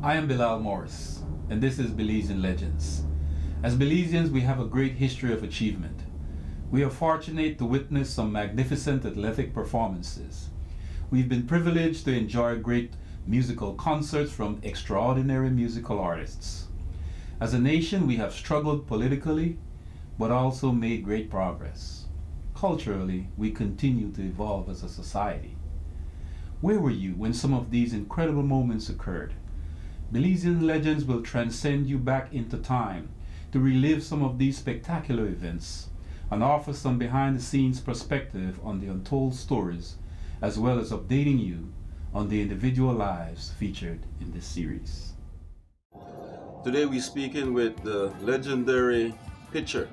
I am Bilal Morris, and this is Belizean Legends. As Belizeans, we have a great history of achievement. We are fortunate to witness some magnificent athletic performances. We've been privileged to enjoy great musical concerts from extraordinary musical artists. As a nation, we have struggled politically, but also made great progress. Culturally, we continue to evolve as a society. Where were you when some of these incredible moments occurred? Belizean Legends will transcend you back into time to relive some of these spectacular events and offer some behind-the-scenes perspective on the untold stories, as well as updating you on the individual lives featured in this series. Today we're speaking with the legendary pitcher,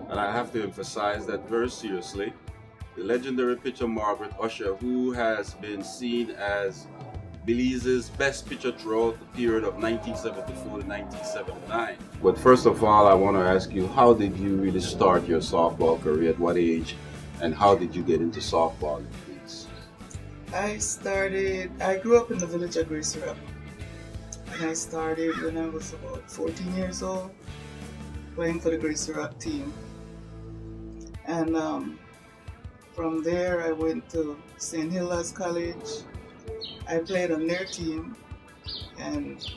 and I have to emphasize that very seriously, the legendary pitcher Margaret Usher, who has been seen as Belize's best pitcher throughout the period of 1974 to 1979. But first of all, I want to ask you, how did you really start your softball career? At what age? And how did you get into softball, please? I grew up in the village of Grace Rock. And I started when I was about 14 years old, playing for the Grace Rock team. And from there, I went to St. Hilda's College. I played on their team, and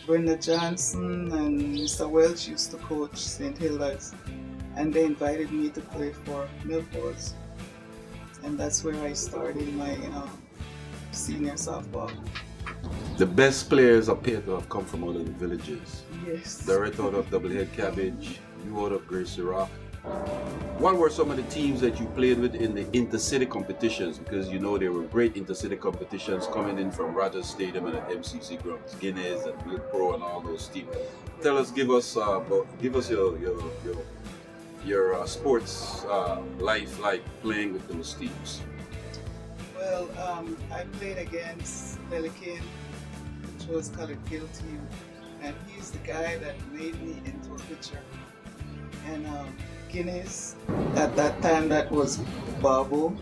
Brenda Johnson and Mr. Welch used to coach St. Hilda's, and they invited me to play for Milford's, and that's where I started my senior softball. The best players appear to have come from out of the villages. Yes. Direct out of Doublehead Cabbage, you out of Gracie Rock. What were some of the teams that you played with in the intercity competitions? Because you know there were great intercity competitions coming in from Rogers Stadium and at MCC grounds, Guinness and Milk Pro and all those teams. Tell us, give us your sports life like playing with those teams. Well, I played against Pelican, which was called Gill team, and he's the guy that made me into a pitcher. And Guinness, at that time that was Babu,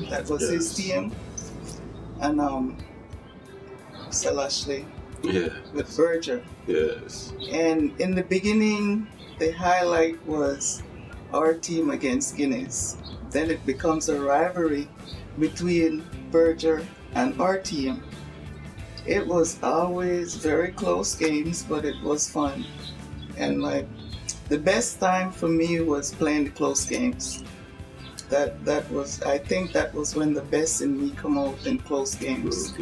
that was his team, and Salashley with Berger. Yes. And in the beginning, the highlight was our team against Guinness. Then it becomes a rivalry between Berger and our team. It was always very close games, but it was fun. And the best time for me was playing the close games. I think that was when the best in me come out in close games.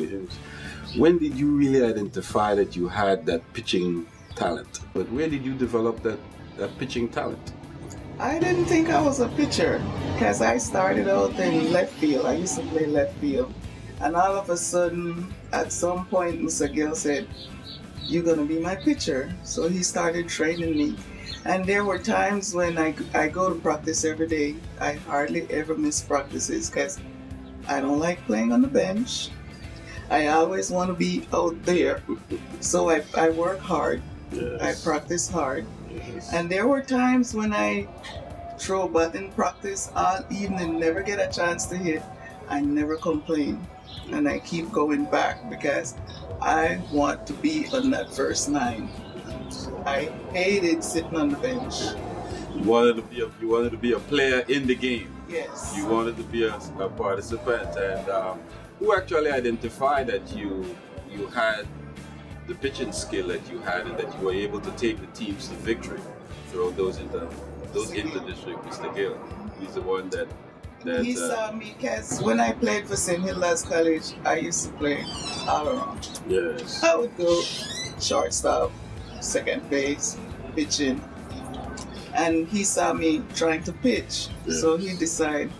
When did you really identify that you had that pitching talent? But where did you develop that pitching talent? I didn't think I was a pitcher because I started out in left field. I used to play left field. And all of a sudden, at some point, Mr. Gill said, "You're going to be my pitcher." So he started training me. And there were times when I go to practice every day. I hardly ever miss practices because I don't like playing on the bench. I always want to be out there. So I work hard. Yes. I practice hard. Yes. And there were times when I throw batting practice all evening, never get a chance to hit. I never complain. And I keep going back because I want to be on that first nine. I hated sitting on the bench. You wanted to be a player in the game. Yes. You wanted to be a participant. And who actually identified that you had the pitching skill that you had and that you were able to take the teams to victory throughout those inter-district? Mr. Gill, he's the one that he saw me because when I played for St. Hilda's College, I used to play all around. Yes. I would go shortstop, second base, pitching, and he saw me trying to pitch, so he decided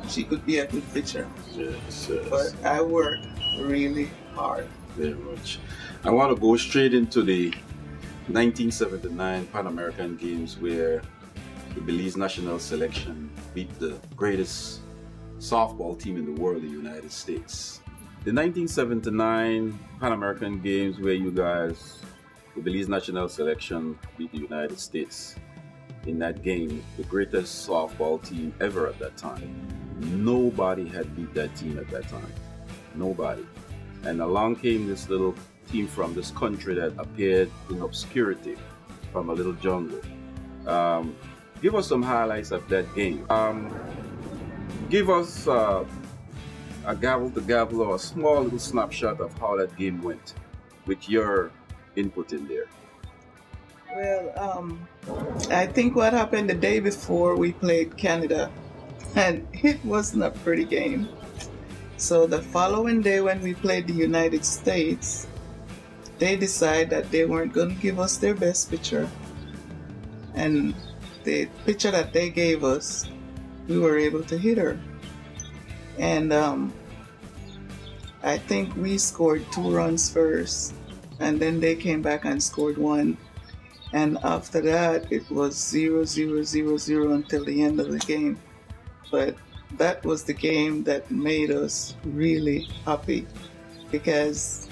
she could be a good pitcher. Yes. But I worked really hard. Very much. I want to go straight into the 1979 Pan American Games where the Belize national selection beat the greatest softball team in the world, the United States. The 1979 Pan American Games where you guys, the Belize national selection, beat the United States. In that game, the greatest softball team ever at that time. Nobody had beat that team at that time. Nobody. And along came this little team from this country that appeared in obscurity from a little jungle. Give us some highlights of that game. Give us a gavel to gavel or a small little snapshot of how that game went with your input in there. Well, I think what happened the day before we played Canada, and it wasn't a pretty game. So the following day when we played the United States, they decided that they weren't going to give us their best pitcher. And the pitcher that they gave us, we were able to hit her. And I think we scored 2 runs first, and then they came back and scored 1. And after that, it was 0-0-0-0 until the end of the game. But that was the game that made us really happy, because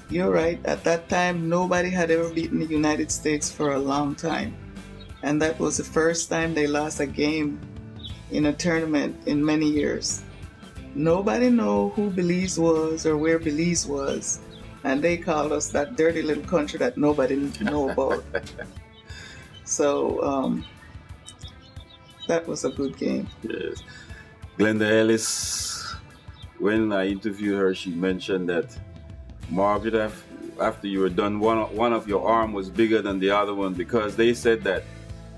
you're right, at that time nobody had ever beaten the United States for a long time, and that was the first time they lost a game in a tournament in many years. Nobody knew who Belize was or where Belize was, and they called us that dirty little country that nobody knew about. So that was a good game. Yes. Glenda Ellis, when I interviewed her, she mentioned that Margaret, after you were done, one of your arm was bigger than the other one, because they said that,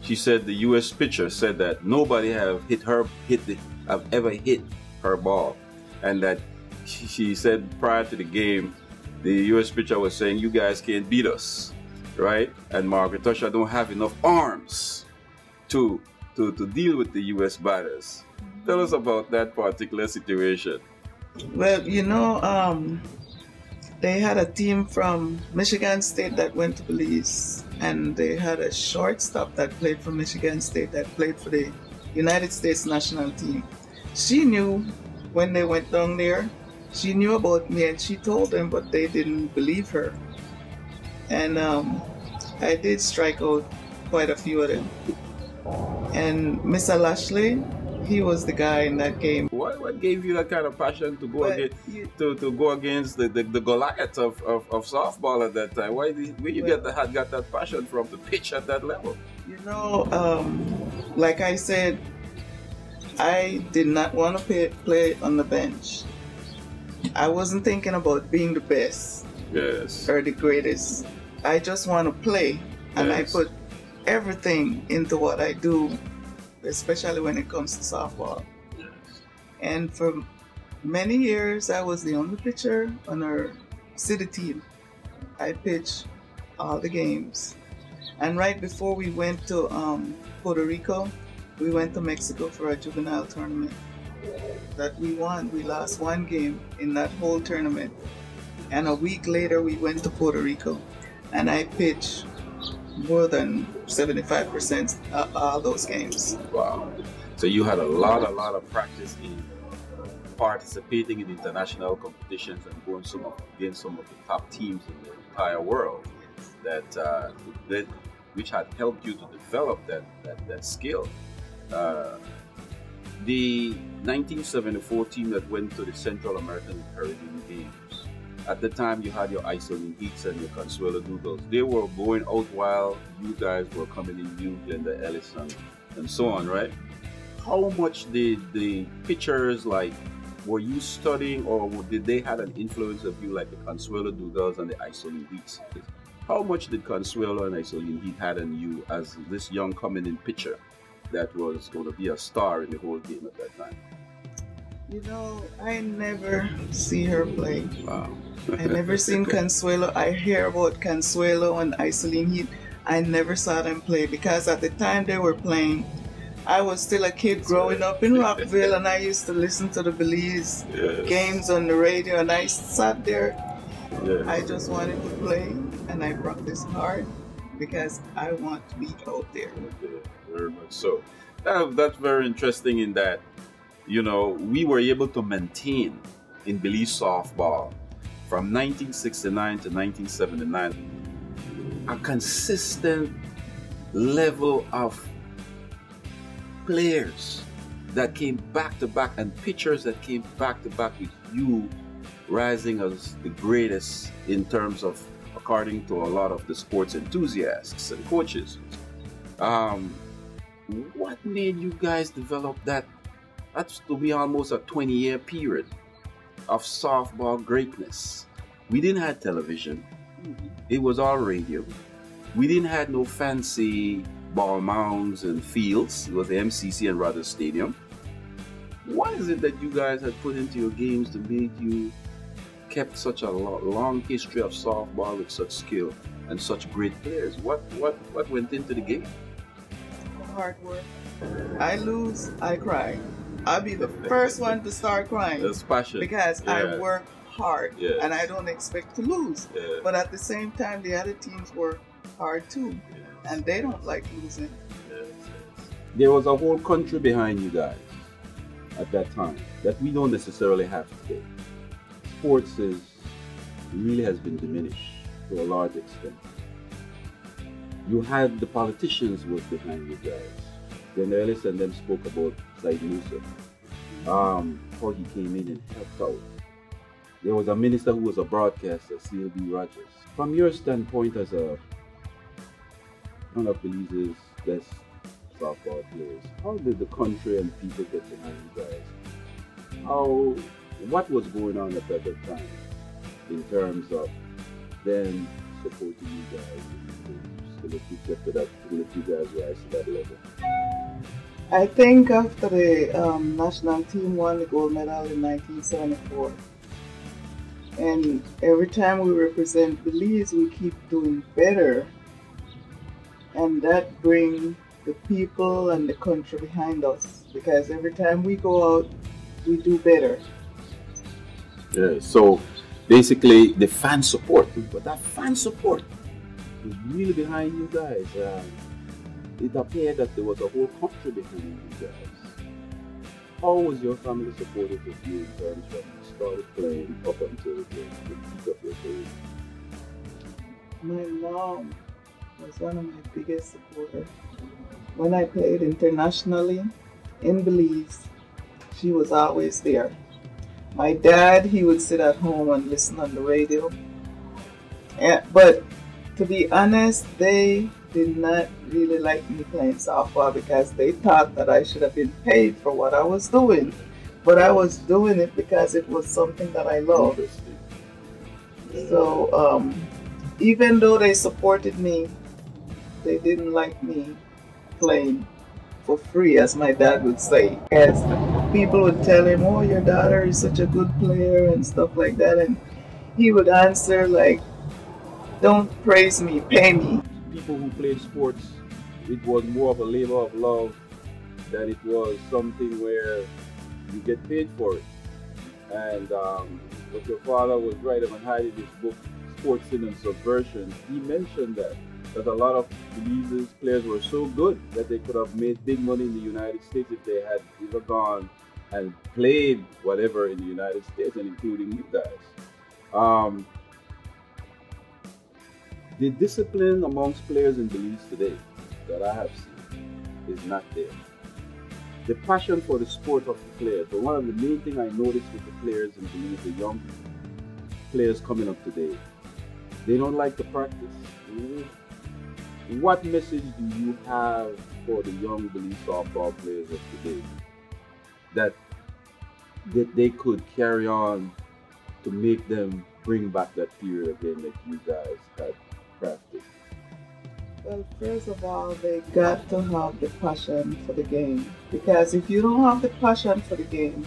she said the U.S. pitcher said that nobody have ever hit her ball, and that she said prior to the game, the U.S. pitcher was saying, you guys can't beat us, right? And Margaret Usher don't have enough arms to deal with the U.S. batters. Tell us about that particular situation. Well, you know, they had a team from Michigan State that went to Belize, and they had a shortstop that played for Michigan State that played for the United States national team. She knew when they went down there, she knew about me, and she told them, but they didn't believe her. And I did strike out quite a few of them. And Mr. Lashley, he was the guy in that game. What gave you that kind of passion to go against the Goliath of softball at that time? Where you got that passion from to pitch at that level? You know, like I said, I did not want to play on the bench. I wasn't thinking about being the best, yes, or the greatest. I just want to play, and yes, I put everything into what I do, especially when it comes to softball. Yes. And for many years, I was the only pitcher on our city team. I pitched all the games. And right before we went to Puerto Rico, we went to Mexico for a juvenile tournament that we won. We lost 1 game in that whole tournament. And a week later, we went to Puerto Rico, and I pitched more than 75% all those games. Wow. So you had a lot of practice in participating in international competitions and going against some of the top teams in the entire world, which had helped you to develop that skill. The 1974 team that went to the Central American Caribbean Games, at the time you had your Iceland Heats and your Consuelo Doodles. They were going out while you guys were coming in, you, Glenda Ellis, and so on, right? How much did the pitchers, were you studying, or did they have an influence of you, like the Consuelo Doodles and the Iceland Heats? How much did Consuelo and Iceland Heat had on you as this young coming-in pitcher that was going to be a star in the whole game at that time? You know, I never see her play. Wow. I never seen Consuelo. I hear about Consuelo and Iceland Heat. I never saw them play, because at the time they were playing, I was still a kid growing up in Rockville, and I used to listen to the Belize games on the radio, and I sat there. Yes. I just wanted to play, and I practiced hard because I want to be out there. Okay, very much so. That's very interesting in that, you know, we were able to maintain in Belize softball from 1969 to 1979 a consistent level of players that came back to back and pitchers that came back to back with you rising as the greatest in terms of, according to a lot of the sports enthusiasts and coaches. What made you guys develop that? That's to be almost a 20-year period of softball greatness. We didn't have television. It was all radio. We didn't have no fancy ball mounds and fields. It was the MCC and Rogers Stadium. What is it that you guys had put into your games to make you kept such a long history of softball with such skill and such great players? What went into the game? Hard work. I lose, I cry. I'll be the first one to start crying. That's passion. Because I work hard and I don't expect to lose. Yeah. But at the same time, the other teams work hard too. And they don't like losing. There was a whole country behind you guys at that time that we don't necessarily have today. Sports really has been diminished to a large extent. You had the politicians was behind you guys. Then Ellis and them spoke about Said Musa, how he came in and helped out. There was a minister who was a broadcaster, C.L.B. Rogers. From your standpoint as one of Belize's best softball players, how did the country and people get behind you guys? What was going on at that time in terms of them supporting you guys? To let you guys rise to that level? I think after the national team won the gold medal in 1974, and every time we represent Belize, we keep doing better, and that brings the people and the country behind us, because every time we go out, we do better. Yeah, so basically the fan support, but that fan support was really behind you guys. It appeared that there was a whole country behind you guys. How was your family supportive of you in terms of when you started playing up until the peak of your career? My mom was one of my biggest supporters. When I played internationally in Belize, she was always there. My dad, he would sit at home and listen on the radio. But to be honest, they did not really like me playing softball because they thought that I should have been paid for what I was doing. But I was doing it because it was something that I loved. So even though they supported me, they didn't like me playing for free, as my dad would say. As people would tell him, oh, your daughter is such a good player and stuff like that. And he would answer like, don't praise me, pay me. People who played sports, it was more of a labor of love than it was something where you get paid for it. And what your father was writing and hiding his book, Sports Sin and Subversion, he mentioned that a lot of Belize's players were so good that they could have made big money in the United States if they had either gone and played whatever in the United States, and including you guys. The discipline amongst players in Belize today that I have seen is not there. The passion for the sport of the players, but one of the main things I noticed with the players in Belize, the young players coming up today, they don't like to practice. What message do you have for the young Belize softball players of today that they could carry on to make them bring back that period again that you guys had crafted? Well, first of all, they got to have the passion for the game. Because if you don't have the passion for the game,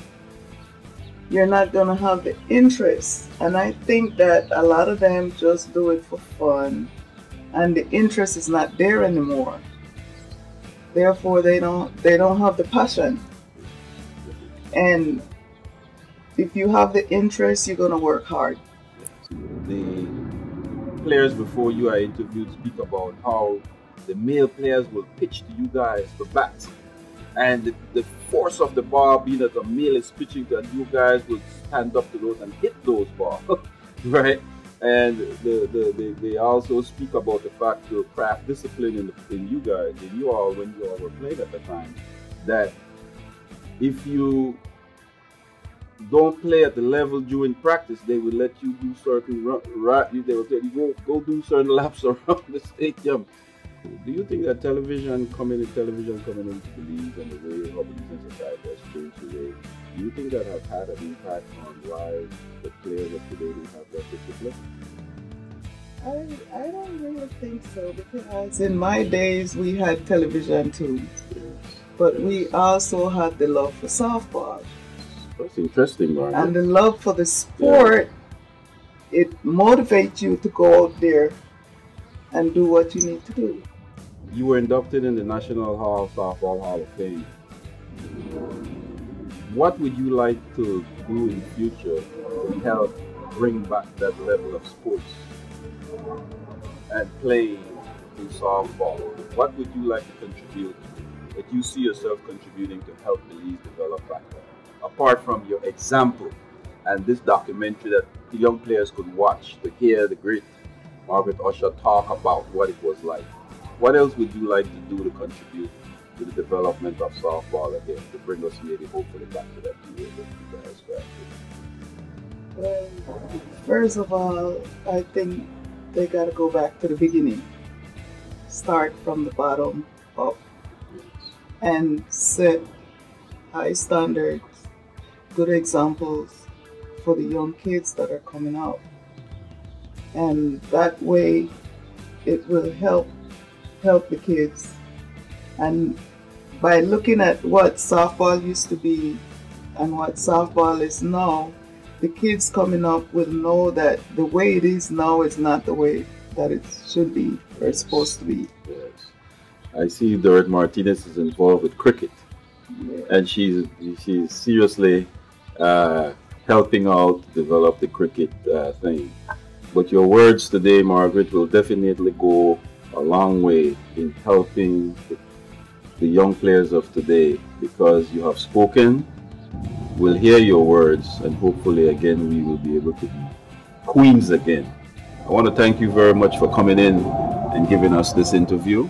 you're not going to have the interest. And I think that a lot of them just do it for fun, and the interest is not there anymore. Therefore, they don't have the passion. And if you have the interest, you're going to work hard. The players before you I interviewed speak about how the male players will pitch to you guys to bat, and the force of the ball being that the male is pitching, that you guys will stand up to those and hit those balls, right? And they also speak about the fact the craft discipline in you guys, in you all, when you all were playing at the time, that if you don't play at the level during practice, they will let you do certain they will tell you go do certain laps around the stadium. Do you think that television coming into Belize and the way how Belizean society has changed today, do you think that has had an impact on why the players of today don't have that discipline? I don't really think so, because in my days we had television too, but we also had the love for softball. That's interesting, Margaret. And the love for the sport, it motivates you to go out there and do what you need to do. You were inducted in the National Softball Hall of Fame. What would you like to do in the future to help bring back that level of sports and playing in softball? What would you like to contribute that you see yourself contributing to help Belize develop back there? Apart from your example and this documentary that the young players could watch to hear the great Margaret Usher talk about what it was like. What else would you like to do to contribute to the development of softball again, to bring us maybe hopefully back to that period that you guys were? Well, first of all, I think they got to go back to the beginning. Start from the bottom up and set high standards, good examples for the young kids that are coming out. And that way it will help the kids. And by looking at what softball used to be and what softball is now, the kids coming up will know that the way it is now is not the way that it should be or it's supposed to be. Yes. I see Dorothy Martinez is involved with cricket. Yeah. And she's seriously helping out develop the cricket thing. But your words today, Margaret, will definitely go a long way in helping the young players of today, because you have spoken. We'll hear your words, and hopefully again we will be able to be queens again. I want to thank you very much for coming in and giving us this interview.